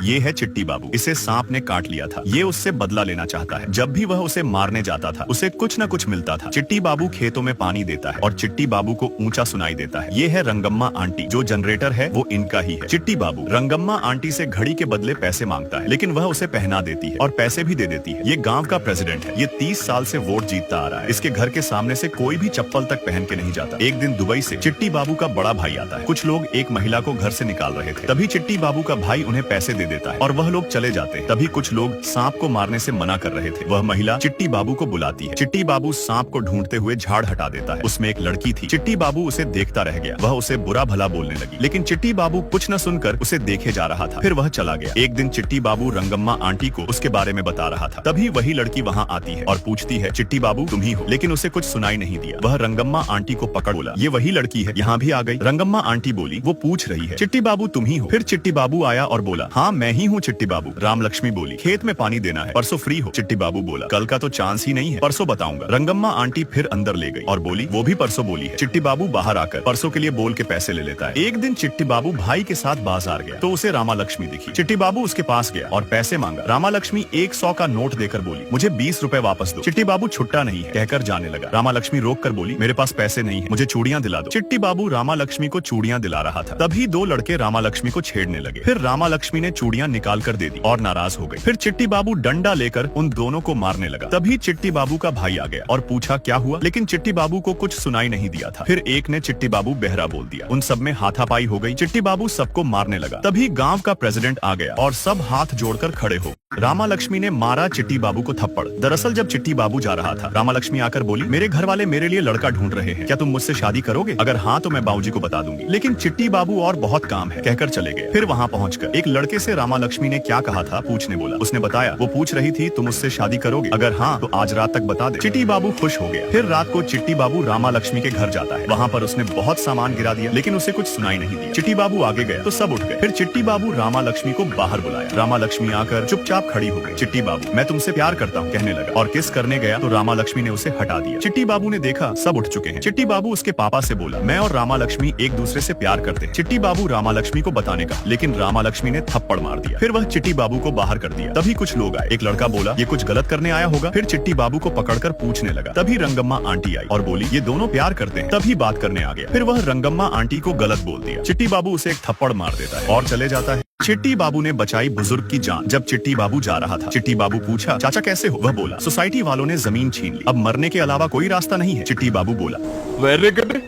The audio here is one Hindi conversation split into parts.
ये है चिट्टी बाबू। इसे सांप ने काट लिया था। ये उससे बदला लेना चाहता है। जब भी वह उसे मारने जाता था उसे कुछ न कुछ मिलता था। चिट्टी बाबू खेतों में पानी देता है और चिट्टी बाबू को ऊंचा सुनाई देता है। ये है रंगम्मा आंटी। जो जनरेटर है वो इनका ही है। चिट्टी बाबू रंगम्मा आंटी से घड़ी के बदले पैसे मांगता है, लेकिन वह उसे पहना देती है और पैसे भी दे देती है। ये गाँव का प्रेसिडेंट है। ये 30 साल से वोट जीतता आ रहा है। इसके घर के सामने से कोई भी चप्पल तक पहन के नहीं जाता। एक दिन दुबई से चिट्टी बाबू का बड़ा भाई आता है। कुछ लोग एक महिला को घर से निकाल रहे थे। तभी चिट्टी बाबू का भाई उन्हें पैसे दे देता है और वह लोग चले जाते हैं। तभी कुछ लोग सांप को मारने से मना कर रहे थे। वह महिला चिट्टी बाबू को बुलाती है। चिट्टी बाबू सांप को ढूंढते हुए झाड़ हटा देता है। उसमें एक लड़की थी। चिट्टी बाबू उसे देखता रह गया। वह उसे बुरा भला बोलने लगी, लेकिन चिट्टी बाबू कुछ न सुनकर उसे देखे जा रहा था। फिर वह चला गया। एक दिन चिट्टी बाबू रंगम्मा आंटी को उसके बारे में बता रहा था। तभी वही लड़की वहाँ आती है और पूछती है, चिट्टी बाबू तुम ही हो? लेकिन उसे कुछ सुनाई नहीं दिया। वह रंगम्मा आंटी को पकड़ बोला, ये वही लड़की है, यहाँ भी आ गई। रंगम्मा आंटी बोली, वो पूछ रही है, चिट्टी बाबू तुम ही हो? फिर चिट्टी बाबू आया और बोला, हाँ मैं ही हूँ चिट्टी बाबू। राम लक्ष्मी बोली, खेत में पानी देना है, परसों फ्री हो? चिट्टी बाबू बोला, कल का तो चांस ही नहीं है, परसों बताऊंगा। रंगम्मा आंटी फिर अंदर ले गई और बोली, वो भी परसों बोली है। चिट्टी बाबू बाहर आकर परसों के लिए बोल के पैसे ले लेता है। एक दिन चिट्टी बाबू भाई के साथ बाजार गया तो उसे रामा लक्ष्मी दिखी। चिट्टी बाबू उसके पास गया और पैसे मांगा। रामा लक्ष्मी 100 का नोट देकर बोली, मुझे 20 रुपए वापस दो। चिट्टी बाबू छुट्टा नहीं है कहकर जाने लगा। रामा लक्ष्मी रोक कर बोली, मेरे पास पैसे नहीं है, मुझे चूड़ियां दिला दो। चिट्टी बाबू रामा लक्ष्मी को चूड़ियां दिला रहा था। तभी दो लड़के रामा लक्ष्मी को छेड़ने लगे। फिर रामा लक्ष्मी ने चूड़ियां निकाल कर दे दी और नाराज हो गई। फिर चिट्टी बाबू डंडा लेकर उन दोनों को मारने लगा। तभी चिट्टी बाबू का भाई आ गया और पूछा क्या हुआ, लेकिन चिट्टी बाबू को कुछ सुनाई नहीं दिया था। फिर एक ने चिट्टी बाबू बहरा बोल दिया। उन सब में हाथापाई हो गई। चिट्टी बाबू सबको मारने लगा। तभी गांव का प्रेसिडेंट आ गया और सब हाथ जोड़कर खड़े हो। रामा लक्ष्मी ने मारा चिट्टी बाबू को थप्पड़। दरअसल जब चिट्टी बाबू जा रहा था, रामा लक्ष्मी आकर बोली, मेरे घर वाले मेरे लिए लड़का ढूंढ रहे हैं, क्या तुम मुझसे शादी करोगे? अगर हाँ तो मैं बाबूजी को बता दूंगी। लेकिन चिट्टी बाबू और बहुत काम है कहकर चले गए। फिर वहाँ पहुंचकर एक लड़के से रामा लक्ष्मी ने क्या कहा था पूछने बोला। उसने बताया, वो पूछ रही थी तुम उससे शादी करोगे? अगर हाँ तो आज रात तक बता दे। चिट्टी बाबू खुश हो गया। फिर रात को चिट्टी बाबू रामा लक्ष्मी के घर जाता है। वहाँ पर उसने बहुत सामान गिरा दिया, लेकिन उसे कुछ सुनाई नहीं दिया। चिट्टी बाबू आगे गए तो सब उठ गए। फिर चिट्टी बाबू रामा लक्ष्मी को बाहर बुलाया। रामा लक्ष्मी आकर चुपचाप खड़ी हो गई। चिट्टी बाबू, मैं तुमसे प्यार करता हूँ कहने लगा और किस करने गया तो रामा लक्ष्मी ने उसे हटा दिया। चिट्टी बाबू ने देखा सब उठ चुके हैं। चिट्टी बाबू उसके पापा से बोला, मैं और रामा लक्ष्मी एक दूसरे से प्यार करते हैं। चिट्टी बाबू रामा लक्ष्मी को बताने का, लेकिन रामा लक्ष्मी ने थप्पड़ मार दिया। फिर वह चिट्टी बाबू को बाहर कर दिया। तभी कुछ लोग आए। एक लड़का बोला, ये कुछ गलत करने आया होगा। फिर चिट्टी बाबू को पकड़कर पूछने लगा। तभी रंगम्मा आंटी आई और बोली, ये दोनों प्यार करते हैं। तभी बात करने आ गया। फिर वह रंगम्मा आंटी को गलत बोल दिया। चिट्टी बाबू उसे एक थप्पड़ मार देता है और चले जाता है। चिट्टी बाबू ने बचाई बुजुर्ग की जान। जब चिट्टी बाबू जा रहा था, चिट्टी बाबू पूछा, चाचा कैसे हो? वह बोला, सोसाइटी वालों ने जमीन छीन ली, अब मरने के अलावा कोई रास्ता नहीं है। चिट्टी बाबू बोला, वेरी गुड,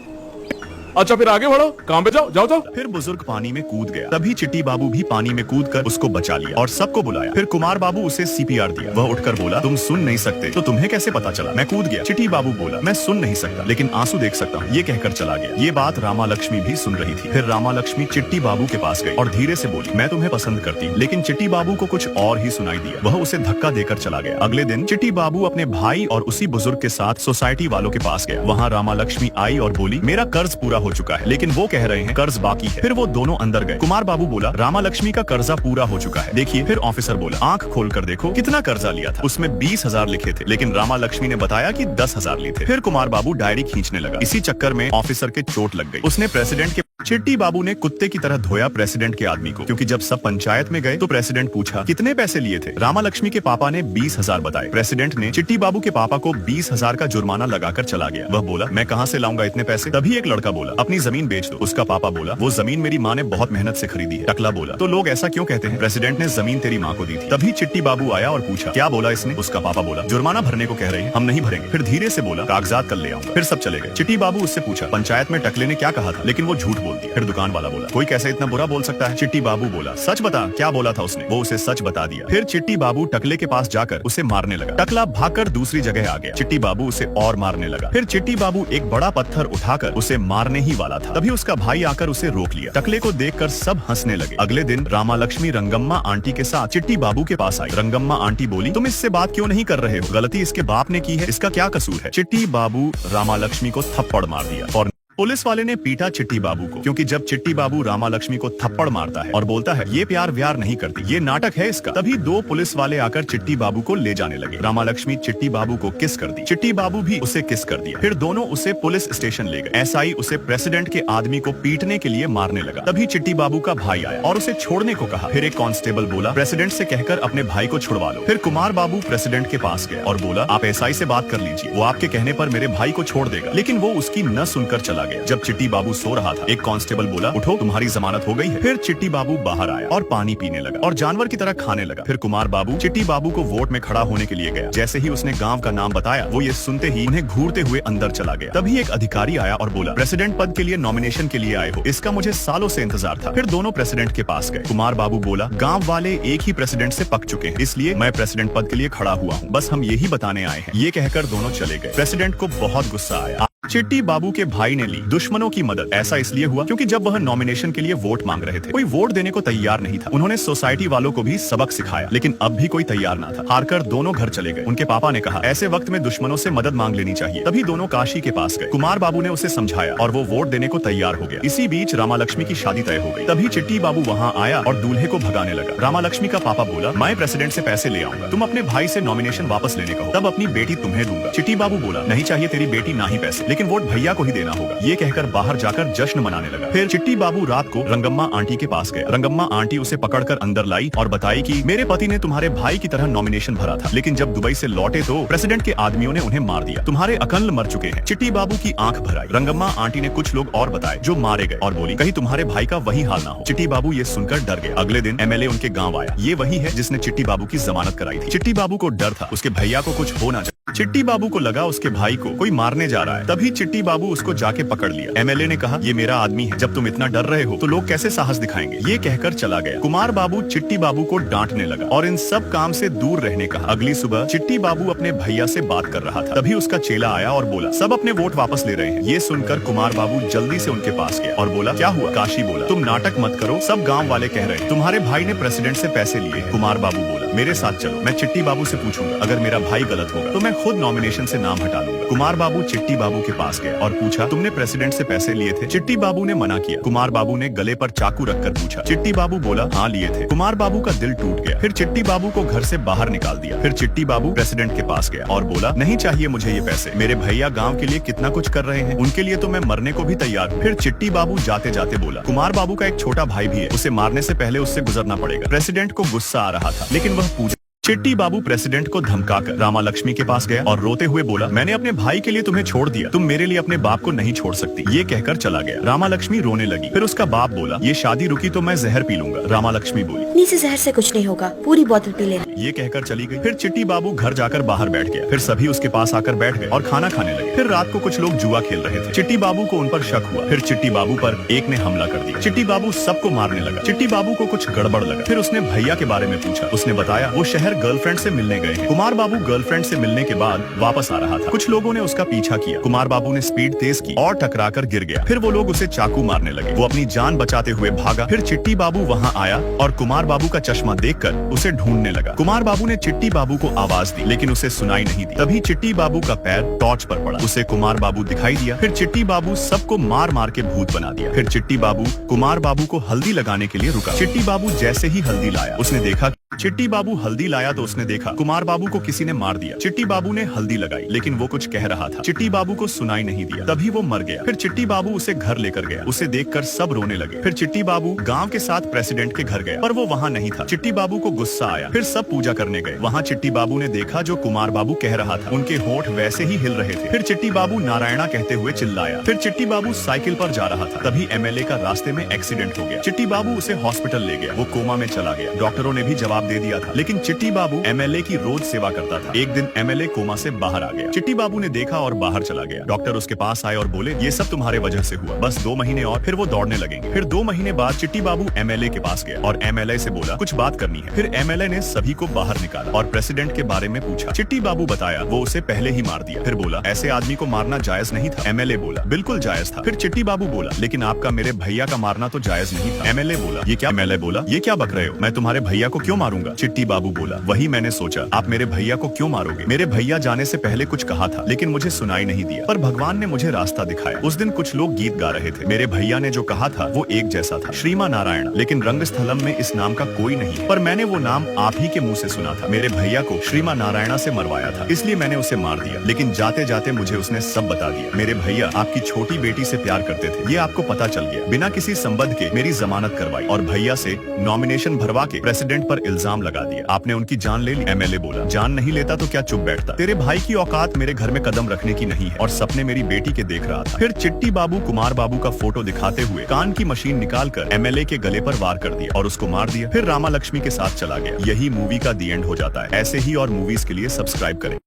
अच्छा फिर आगे बढ़ो, काम पे जाओ जाओ जाओ। फिर बुजुर्ग पानी में कूद गया। तभी चिट्टी बाबू भी पानी में कूदकर उसको बचा लिया और सबको बुलाया। फिर कुमार बाबू उसे सीपीआर दिया। वह उठकर बोला, तुम सुन नहीं सकते तो तुम्हें कैसे पता चला? मैं कूद गया। चिट्टी बाबू बोला, मैं सुन नहीं सकता लेकिन आंसू देख सकता हूँ, ये कहकर चला गया। ये बात रामा लक्ष्मी भी सुन रही थी। फिर रामा लक्ष्मी चिट्टी बाबू के पास गई और धीरे से बोली, मैं तुम्हें पसंद करती हूँ। लेकिन चिट्टी बाबू को कुछ और ही सुनाई दिया। वह उसे धक्का देकर चला गया। अगले दिन चिट्टी बाबू अपने भाई और उसी बुजुर्ग के साथ सोसाइटी वालों के पास गया। वहाँ रामा लक्ष्मी आई और बोली, मेरा कर्ज पूरा हो चुका है, लेकिन वो कह रहे हैं कर्ज बाकी है। फिर वो दोनों अंदर गए। कुमार बाबू बोला, रामा लक्ष्मी का कर्जा पूरा हो चुका है, देखिए। फिर ऑफिसर बोला, आंख खोल कर देखो कितना कर्जा लिया था। उसमें 20,000 लिखे थे, लेकिन रामा लक्ष्मी ने बताया कि 10,000 लिए थे। फिर कुमार बाबू डायरी खींचने लगा। इसी चक्कर में ऑफिसर के चोट लग गई। उसने प्रेसिडेंट के चिट्टी बाबू ने कुत्ते की तरह धोया प्रेसिडेंट के आदमी को, क्योंकि जब सब पंचायत में गए तो प्रेसिडेंट पूछा, कितने पैसे लिए थे? रामा लक्ष्मी के पापा ने 20,000 बताए। प्रेसिडेंट ने चिट्टी बाबू के पापा को 20,000 का जुर्माना लगाकर चला गया। वह बोला, मैं कहाँ से लाऊंगा इतने पैसे? तभी एक लड़का बोला, अपनी जमीन बेच दो। उसका पापा बोला, वो जमीन मेरी माँ ने बहुत मेहनत से खरीदी है। टकला बोला, तो लोग ऐसा क्यों कहते हैं? प्रेसिडेंट ने जमीन तेरी माँ को दी थी। तभी चिट्टी बाबू आया और पूछा, क्या बोला इसने? उसका पापा बोला, जुर्माना भरने को कह रहे हैं, हम नहीं भरेंगे। फिर धीरे से बोला, कागजात कल ले आऊंगा। फिर सब चले गए। चिट्टी बाबू उससे पूछा, पंचायत में टकले ने क्या कहा था? लेकिन वो झूठ बोल दिया। फिर दुकान वाला बोला, कोई कैसे इतना बुरा बोल सकता है? चिट्टी बाबू बोला, सच बता क्या बोला था उसने? वो उसे सच बता दिया। फिर चिट्टी बाबू टकले के पास जाकर उसे मारने लगा। टकला भागकर दूसरी जगह आ गया। चिट्टी बाबू उसे और मारने लगा। फिर चिट्टी बाबू एक बड़ा पत्थर उठाकर उसे मारने ही वाला था। तभी उसका भाई आकर उसे रोक लिया। टकले को देखकर सब हंसने लगे। अगले दिन रामा लक्ष्मी रंगम्मा आंटी के साथ चिट्टी बाबू के पास आई। रंगम्मा आंटी बोली, तुम इससे बात क्यों नहीं कर रहे हो? गलती इसके बाप ने की है, इसका क्या कसूर है? चिट्टी बाबू रामा लक्ष्मी को थप्पड़ मार दिया और पुलिस वाले ने पीटा चिट्टी बाबू को, क्योंकि जब चिट्टी बाबू रामा लक्ष्मी को थप्पड़ मारता है और बोलता है ये प्यार व्यार नहीं करती, ये नाटक है इसका। तभी दो पुलिस वाले आकर चिट्टी बाबू को ले जाने लगे। रामा लक्ष्मी चिट्टी बाबू को किस कर दी, चिट्टी बाबू भी उसे किस कर दिया। फिर दोनों उसे पुलिस स्टेशन ले गए। एसआई उसे प्रेसिडेंट के आदमी को पीटने के लिए मारने लगा। तभी चिट्टी बाबू का भाई आया और उसे छोड़ने को कहा। फिर एक कांस्टेबल बोला प्रेसिडेंट से कहकर अपने भाई को छुड़वा लो। फिर कुमार बाबू प्रेसिडेंट के पास गया और बोला आप एसआई से बात कर लीजिए, वो आपके कहने पर मेरे भाई को छोड़ देगा। लेकिन वो उसकी न सुनकर चला गया। जब चिट्टी बाबू सो रहा था, एक कांस्टेबल बोला उठो तुम्हारी जमानत हो गई है। फिर चिट्टी बाबू बाहर आया और पानी पीने लगा और जानवर की तरह खाने लगा। फिर कुमार बाबू चिट्टी बाबू को वोट में खड़ा होने के लिए गया। जैसे ही उसने गांव का नाम बताया, वो ये सुनते ही उन्हें घूरते हुए अंदर चला गया। तभी एक अधिकारी आया और बोला प्रेसिडेंट पद के लिए नॉमिनेशन के लिए आए हो, इसका मुझे सालों से इंतजार था। फिर दोनों प्रेसिडेंट के पास गए। कुमार बाबू बोला गाँव वाले एक ही प्रेसिडेंट से पक चुके हैं, इसलिए मैं प्रेसिडेंट पद के लिए खड़ा हुआ हूँ, बस हम यही बताने आए हैं। ये कहकर दोनों चले गए। प्रेसिडेंट को बहुत गुस्सा आया। चिट्टी बाबू के भाई ने ली दुश्मनों की मदद। ऐसा इसलिए हुआ क्योंकि जब वह नॉमिनेशन के लिए वोट मांग रहे थे, कोई वोट देने को तैयार नहीं था। उन्होंने सोसाइटी वालों को भी सबक सिखाया, लेकिन अब भी कोई तैयार ना था। हारकर दोनों घर चले गए। उनके पापा ने कहा ऐसे वक्त में दुश्मनों से मदद मांग लेनी चाहिए। तभी दोनों काशी के पास गए। कुमार बाबू ने उसे समझाया और वो वोट देने को तैयार हो गया। इसी बीच रामा लक्ष्मी की शादी तय हो गई। तभी चिट्टी बाबू वहाँ आया और दूल्हे को भगाने लगा। रामा लक्ष्मी का पापा बोला मैं प्रेसिडेंट से पैसे ले आऊंगा, तुम अपने भाई से नॉमिनेशन वापस लेने कहो, तब अपनी बेटी तुम्हें दूंगा। चिट्टी बाबू बोला नहीं चाहिए तेरी बेटी ना ही पैसे, लेकिन वोट भैया को ही देना होगा। ये कहकर बाहर जाकर जश्न मनाने लगा। फिर चिट्टी बाबू रात को रंगम्मा आंटी के पास गया। रंगम्मा आंटी उसे पकड़कर अंदर लाई और बताई कि मेरे पति ने तुम्हारे भाई की तरह नॉमिनेशन भरा था, लेकिन जब दुबई से लौटे तो प्रेसिडेंट के आदमियों ने उन्हें मार दिया। तुम्हारे अकल मर चुके हैं। चिट्टी बाबू की आंख भर आई। रंगम्मा आंटी ने कुछ लोग और बताए जो मारे गए और बोली कहीं तुम्हारे भाई का वही हाल ना हो। चिट्टी बाबू ये सुनकर डर गए। अगले दिन एमएलए उनके गाँव आया। ये वही है जिसने चिट्टी बाबू की जमानत कराई थी। चिट्टी बाबू को डर था उसके भैया को कुछ हो ना जाए। चिट्टी बाबू को लगा उसके भाई को कोई मारने जा रहा है। तभी चिट्टी बाबू उसको जाके पकड़ लिया। एमएलए ने कहा ये मेरा आदमी है, जब तुम इतना डर रहे हो तो लोग कैसे साहस दिखाएंगे। ये कहकर चला गया। कुमार बाबू चिट्टी बाबू को डांटने लगा और इन सब काम से दूर रहने कहा। अगली सुबह चिट्टी बाबू अपने भैया से बात कर रहा था। तभी उसका चेला आया और बोला सब अपने वोट वापस ले रहे हैं। ये सुनकर कुमार बाबू जल्दी से उनके पास गया और बोला क्या हुआ। काशी बोला तुम नाटक मत करो, सब गाँव वाले कह रहे हैं तुम्हारे भाई ने प्रेसिडेंट से पैसे लिए। कुमार बाबू बोला मेरे साथ चलो, मैं चिट्टी बाबू से पूछूंगा, अगर मेरा भाई गलत होगा तो मैं खुद नॉमिनेशन से नाम हटा लूंगा। कुमार बाबू चिट्टी बाबू के पास गया और पूछा तुमने प्रेसिडेंट से पैसे लिए थे। चिट्टी बाबू ने मना किया। कुमार बाबू ने गले पर चाकू रखकर पूछा। चिट्टी बाबू बोला हाँ लिए थे। कुमार बाबू का दिल टूट गया। फिर चिट्टी बाबू को घर से बाहर निकाल दिया। फिर चिट्टी बाबू प्रेसिडेंट के पास गया और बोला नहीं चाहिए मुझे ये पैसे, मेरे भैया गाँव के लिए कितना कुछ कर रहे हैं, उनके लिए तो मैं मरने को भी तैयार हूँ। फिर चिट्टी बाबू जाते जाते बोला कुमार बाबू का एक छोटा भाई भी है, उसे मारने से पहले उससे गुजरना पड़ेगा। प्रेसिडेंट को गुस्सा आ रहा था, लेकिन वह पूछा। चिट्टी बाबू प्रेसिडेंट को धमकाकर रामा लक्ष्मी के पास गया और रोते हुए बोला मैंने अपने भाई के लिए तुम्हें छोड़ दिया, तुम मेरे लिए अपने बाप को नहीं छोड़ सकती। ये कहकर चला गया। रामा लक्ष्मी रोने लगी। फिर उसका बाप बोला ये शादी रुकी तो मैं जहर पी लूंगा। रामा लक्ष्मी बोली नीचे जहर से कुछ नहीं होगा, पूरी बोतल पी लेना। ये कहकर चली गई। फिर चिट्टी बाबू घर जाकर बाहर बैठ गया। फिर सभी उसके पास आकर बैठ गए और खाना खाने लगे। फिर रात को कुछ लोग जुआ खेल रहे थे। चिट्टी बाबू को उन पर शक हुआ। फिर चिट्टी बाबू पर एक ने हमला कर दिया। चिट्टी बाबू सबको मारने लगा। चिट्टी बाबू को कुछ गड़बड़ लगा। फिर उसने भैया के बारे में पूछा। उसने बताया वो शहर गर्लफ्रेंड से मिलने गए हैं। कुमार बाबू गर्लफ्रेंड से मिलने के बाद वापस आ रहा था। कुछ लोगों ने उसका पीछा किया। कुमार बाबू ने स्पीड तेज की और टकराकर गिर गया। फिर वो लोग उसे चाकू मारने लगे। वो अपनी जान बचाते हुए भागा। फिर चिट्टी बाबू वहाँ आया और कुमार बाबू का चश्मा देखकर उसे ढूंढने लगा। कुमार बाबू ने चिट्टी बाबू को आवाज दी, लेकिन उसे सुनाई नहीं दी। तभी चिट्टी बाबू का पैर टॉर्च पर पड़ा। उसे कुमार बाबू दिखाई दिया। फिर चिट्टी बाबू सबको मार मार के भूत बना दिया। फिर चिट्टी बाबू कुमार बाबू को हल्दी लगाने के लिए रुका। चिट्टी बाबू जैसे ही हल्दी लाया, उसने देखा चिट्टी बाबू हल्दी लाया तो उसने देखा कुमार बाबू को किसी ने मार दिया। चिट्टी बाबू ने हल्दी लगाई, लेकिन वो कुछ कह रहा था। चिट्टी बाबू को सुनाई नहीं दिया। तभी वो मर गया। फिर चिट्टी बाबू उसे घर लेकर गया। उसे देखकर सब रोने लगे। फिर चिट्टी बाबू गांव के साथ प्रेसिडेंट के घर गया, पर वो वहाँ नहीं था। चिट्टी बाबू को गुस्सा आया। फिर सब पूजा करने गए। वहाँ चिट्टी बाबू ने देखा जो कुमार बाबू कह रहा था। उनके होंठ वैसे ही हिल रहे थे। फिर चिट्टी बाबू नारायणा कहते हुए चिल्लाया। फिर चिट्टी बाबू साइकिल पर जा रहा था। तभी एमएलए का रास्ते में एक्सीडेंट हो गया। चिट्टी बाबू उसे हॉस्पिटल ले गया। वो कोमा में चला गया। डॉक्टरों ने भी जवाब दे दिया था, लेकिन चिट्टी बाबू एमएलए की रोज सेवा करता था। एक दिन एमएलए कोमा से बाहर आ गया। चिट्टी बाबू ने देखा और बाहर चला गया। डॉक्टर उसके पास आए और बोले ये सब तुम्हारे वजह से हुआ, बस 2 महीने और फिर वो दौड़ने लगेंगे। फिर 2 महीने बाद चिट्टी बाबू एमएलए के पास गया और एमएलए से बोला कुछ बात करनी है। फिर एमएलए ने सभी को बाहर निकाला और प्रेसिडेंट के बारे में पूछा। चिट्टी बाबू बताया वो उसे पहले ही मार दिया। फिर बोला ऐसे आदमी को मारना जायज नहीं था। एमएलए बोला बिल्कुल जायज था। फिर चिट्टी बाबू बोला लेकिन आपका मेरे भैया का मारना तो जायज नहीं था। एमएलए बोला ये क्या? एमएलए बोला ये क्या बक रहे हो, मैं तुम्हारे भैया को क्यों मारूंगा? मारूंगा। चिट्टी बाबू बोला, वही मैंने सोचा, आप मेरे भैया को क्यों मारोगे? मेरे भैया जाने से पहले कुछ कहा था, लेकिन मुझे सुनाई नहीं दिया, पर भगवान ने मुझे रास्ता दिखाया। उस दिन कुछ लोग गीत गा रहे थे, मेरे भैया ने जो कहा था वो एक जैसा था, श्रीमा नारायण, लेकिन रंगस्थलम में इस नाम का कोई नहीं, पर मैंने वो नाम आप ही के मुंह से सुना था। मेरे भैया को श्रीमा नारायणा से मरवाया था, इसलिए मैंने उसे मार दिया, लेकिन जाते जाते मुझे उसने सब बता दिया। मेरे भैया आपकी छोटी बेटी से प्यार करते थे, ये आपको पता चल गया। बिना किसी संबंध के मेरी जमानत करवाई और भैया से नॉमिनेशन भरवा के प्रेसिडेंट पर इल्जाम लगा दिया। आपने उनकी जान ले ली। एमएलए बोला, जान नहीं लेता तो क्या चुप बैठता? तेरे भाई की औकात मेरे घर में कदम रखने की नहीं है, और सपने मेरी बेटी के देख रहा था। फिर चिट्टी बाबू कुमार बाबू का फोटो दिखाते हुए कान की मशीन निकालकर एमएलए के गले पर वार कर दिया और उसको मार दिया। फिर रामा लक्ष्मी के साथ चला गया। यही मूवी का दी एंड हो जाता है। ऐसे ही और मूवीज के लिए सब्सक्राइब करें।